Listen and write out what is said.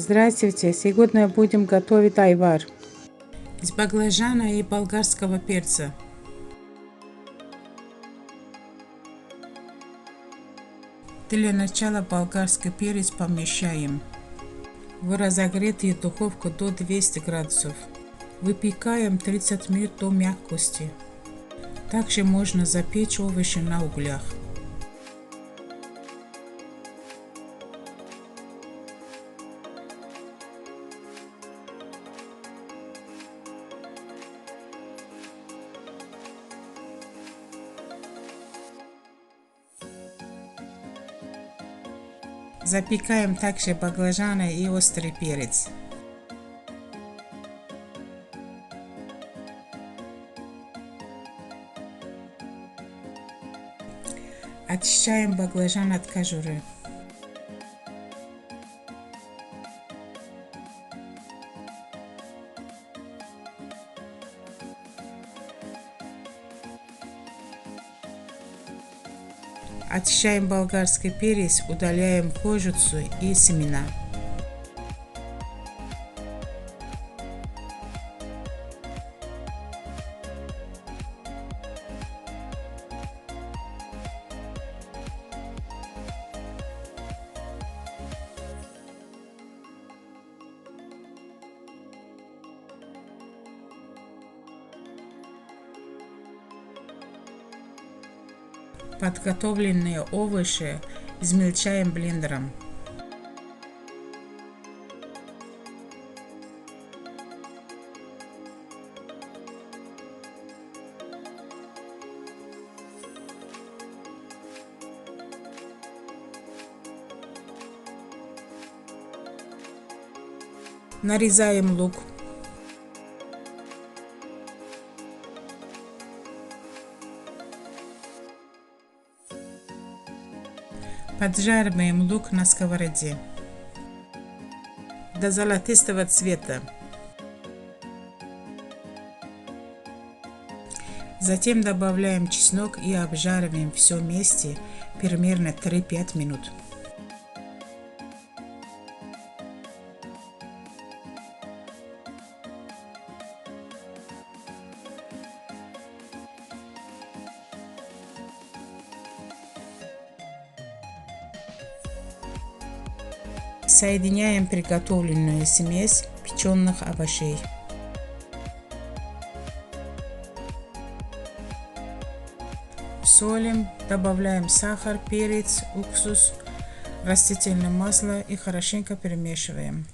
Здравствуйте! Сегодня будем готовить айвар из баклажана и болгарского перца. Для начала болгарский перец помещаем в разогретую духовку до 200 градусов. Выпекаем 30 минут до мягкости. Также можно запечь овощи на углях. Запекаем также баклажаны и острый перец. Очищаем баклажан от кожуры. Очищаем болгарский перец, удаляем кожицу и семена. Подготовленные овощи измельчаем блендером. Нарезаем лук. Поджариваем лук на сковороде до золотистого цвета. Затем добавляем чеснок и обжариваем все вместе примерно 3-5 минут. Соединяем приготовленную смесь печеных овощей. Солим, добавляем сахар, перец, уксус, растительное масло и хорошенько перемешиваем.